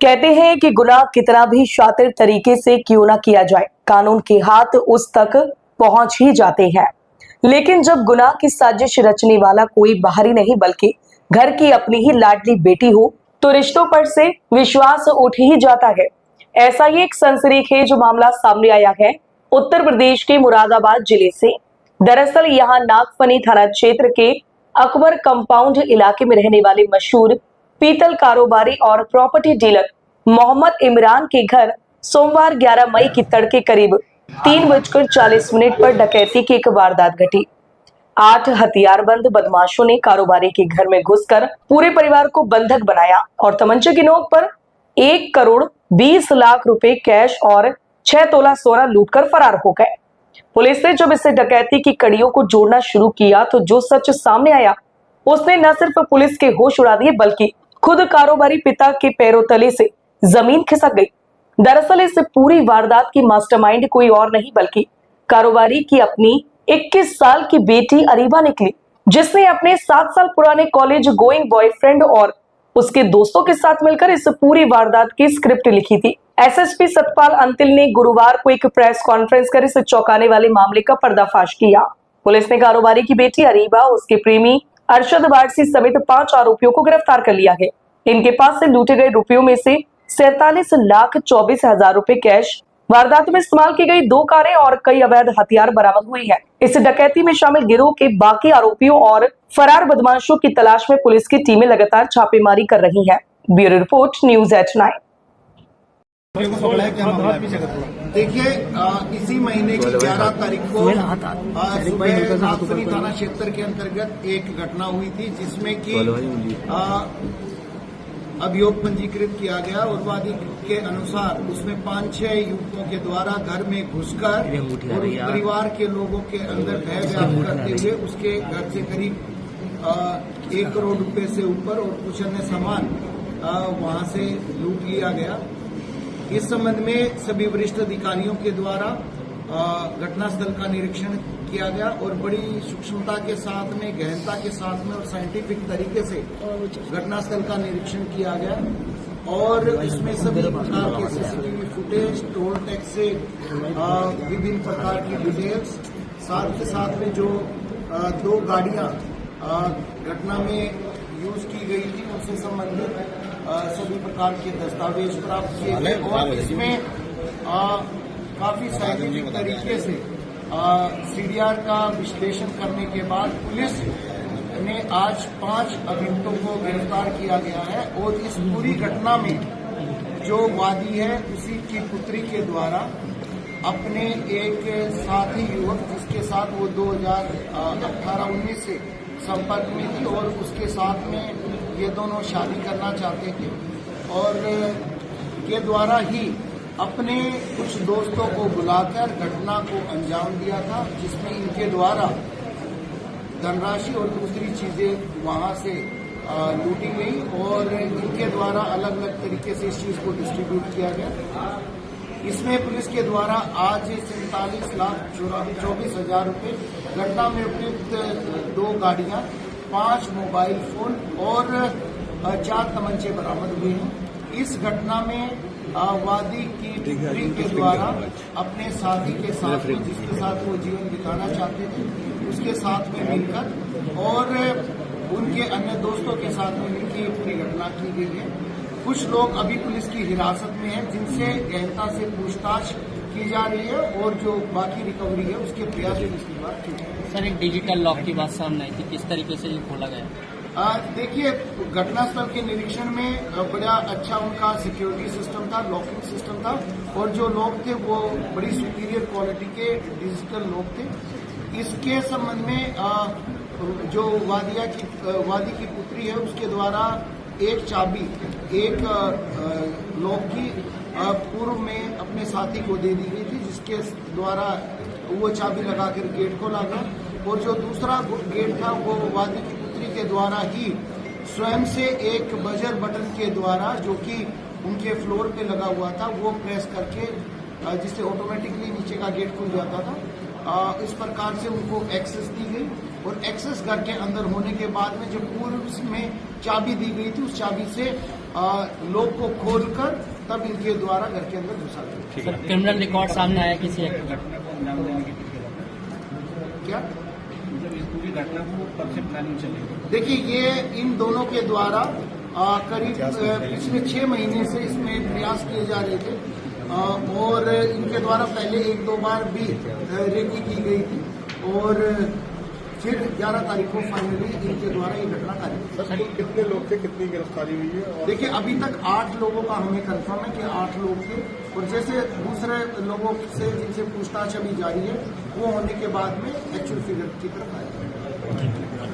कहते हैं कि गुनाह कितना भी शातिर तरीके से क्यों ना किया जाए, कानून के हाथ उस तक पहुंच ही जाते हैं। लेकिन जब गुनाह की साजिश रचने वाला कोई बाहरी नहीं बल्कि घर की अपनी ही लाडली बेटी हो, तो रिश्तों पर से विश्वास उठ ही जाता है। ऐसा ही एक सनसनीखेज जो मामला सामने आया है उत्तर प्रदेश के मुरादाबाद जिले से। दरअसल यहाँ नागफनी थाना क्षेत्र के अकबर कंपाउंड इलाके में रहने वाले मशहूर पीतल कारोबारी और प्रॉपर्टी डीलर मोहम्मद इमरान के घर सोमवार 11 मई की तड़के करीब 3:40 पर डकैती की एक वारदात घटी। 8 हथियारबंद बदमाशों ने कारोबारी के घर में घुसकर पूरे परिवार को बंधक बनाया और तमंचे की नोक पर 1,20,00,000 रुपए कैश और 6 तोला सोना लूटकर फरार हो गए। पुलिस ने जब इसे डकैती की कड़ियों को जोड़ना शुरू किया तो जो सच सामने आया उसने न सिर्फ पुलिस के होश उड़ा दिए बल्कि खुद कारोबारी पिता के पैरों तले से जमीन खिसक गई। दरअसल इस पूरी वारदात की मास्टरमाइंड कोई और नहीं बल्कि कारोबारी की अपनी 21 साल की बेटी अरीबा निकली, जिसने अपने 7 साल पुराने कॉलेज गोइंग बॉयफ्रेंड और उसके दोस्तों के साथ मिलकर इस पूरी वारदात की स्क्रिप्ट लिखी थी। एसएसपी सतपाल अंतिल ने गुरुवार को एक प्रेस कॉन्फ्रेंस कर इस चौंकाने वाले मामले का पर्दाफाश किया। पुलिस ने कारोबारी की बेटी अरीबा, उसके प्रेमी अरशद वारसी समेत 5 आरोपियों को गिरफ्तार कर लिया है। इनके पास से लूटे गए रुपयों में से 47,24,000 रुपए कैश, वारदात में इस्तेमाल की गई 2 कारें और कई अवैध हथियार बरामद हुई है। इस डकैती में शामिल गिरोह के बाकी आरोपियों और फरार बदमाशों की तलाश में पुलिस की टीमें लगातार छापेमारी कर रही हैं। Bureau report, news eight 9। देखिए, इसी महीने की 11 तारीख को सुबह नागफनी थाना क्षेत्र के अंतर्गत एक घटना हुई थी जिसमें कि अभियोग पंजीकृत किया गया और वादी के अनुसार उसमें 5-6 युवकों के द्वारा घर में घुसकर और परिवार के लोगों के अंदर भय व्याप्त करते हुए उसके घर से करीब 1 करोड़ रुपए से ऊपर और कुछ अन्य सामान वहां से लूट लिया गया। इस संबंध में सभी वरिष्ठ अधिकारियों के द्वारा घटनास्थल का निरीक्षण किया गया और बड़ी सूक्ष्मता के साथ में, गहनता के साथ में और साइंटिफिक तरीके से घटनास्थल का निरीक्षण किया गया और इसमें सभी प्रकार के सीसीटीवी फुटेज, टोल टैक्स से विभिन्न प्रकार की डिटेल्स, साथ के साथ में जो 2 गाड़ियां घटना में यूज की गई थी उनसे संबंधित सभी प्रकार के दस्तावेज प्राप्त किए गए और इसमें काफी साइंटिफिक तरीके से सीडीआर का विश्लेषण करने के बाद पुलिस ने आज 5 अभियुक्तों को गिरफ्तार किया गया है और इस पूरी घटना में जो वादी है उसी की पुत्री के द्वारा अपने एक साथी युवक जिसके साथ वो 2018-19 से संपर्क में थी और उसके साथ में ये दोनों शादी करना चाहते थे और के द्वारा ही अपने कुछ दोस्तों को बुलाकर घटना को अंजाम दिया था, जिसमें इनके द्वारा धनराशि और दूसरी चीजें वहां से लूटी गई और इनके द्वारा अलग अलग तरीके से इस चीज को डिस्ट्रीब्यूट किया गया। इसमें पुलिस के द्वारा आज 47,24,000 रुपए, घटना में उपयुक्त 2 गाड़ियां, 5 मोबाइल फोन और 4 तमंचे बरामद हुए हैं। इस घटना में वादी की पुत्री के द्वारा अपने साथी के साथ में, जिसके साथ वो जीवन बिताना चाहते थे, उसके साथ में मिलकर और उनके अन्य दोस्तों के साथ में मिलकर ये पूरी घटना की गई है। कुछ लोग अभी पुलिस की हिरासत में हैं जिनसे गहनता से पूछताछ की जा रही है और जो बाकी रिकवरी है उसके प्रयास इसकी बात की है। सर, एक डिजिटल लॉक की बात सामने आई थी, किस तरीके से ये खोला गया? देखिए, घटनास्थल के निरीक्षण में बड़ा अच्छा उनका सिक्योरिटी सिस्टम था, लॉकिंग सिस्टम था और जो लोग थे वो बड़ी सुपीरियर क्वालिटी के डिजिटल लोग थे। इसके संबंध में जो वादी की पुत्री है उसके द्वारा एक चाबी एक लॉक की पूर्व में अपने साथी को दे दी गई थी, जिसके द्वारा वो चाबी लगाकर गेट खोला गया और जो दूसरा गेट था वो वादी की पुत्री के द्वारा ही स्वयं से एक बजर बटन के द्वारा, जो कि उनके फ्लोर पे लगा हुआ था, वो प्रेस करके जिससे ऑटोमेटिकली नीचे का गेट खुल जाता था। इस प्रकार से उनको एक्सेस दी गई और एक्सेस घर के अंदर होने के बाद में जो पूर्व में चाबी दी गई थी उस चाबी से लोग को खोलकर तब इनके द्वारा घर के अंदर घुसा दिया। सर क्रिमिनल रिकॉर्ड सामने आया किसी एक्टर का? क्या पूरी घटना को कब से प्लानिंग चलेगी? देखिए, ये इन दोनों के द्वारा करीब पिछले 6 महीने से इसमें प्रयास किए जा रहे थे और इनके द्वारा पहले 1-2 बार भी रेकी की गई थी और फिर 11 तारीख को फाइनली इनके द्वारा ये घटना कार्य। सर कितने लोग थे, कितनी गिरफ्तारी हुई है? और देखिए, अभी तक 8 लोगों का हमें कंफर्म है कि 8 लोग थे और जैसे दूसरे लोगों से जिनसे पूछताछ अभी जारी है वो होने के बाद में एक्चुअल फिगर की तरफ आएगा।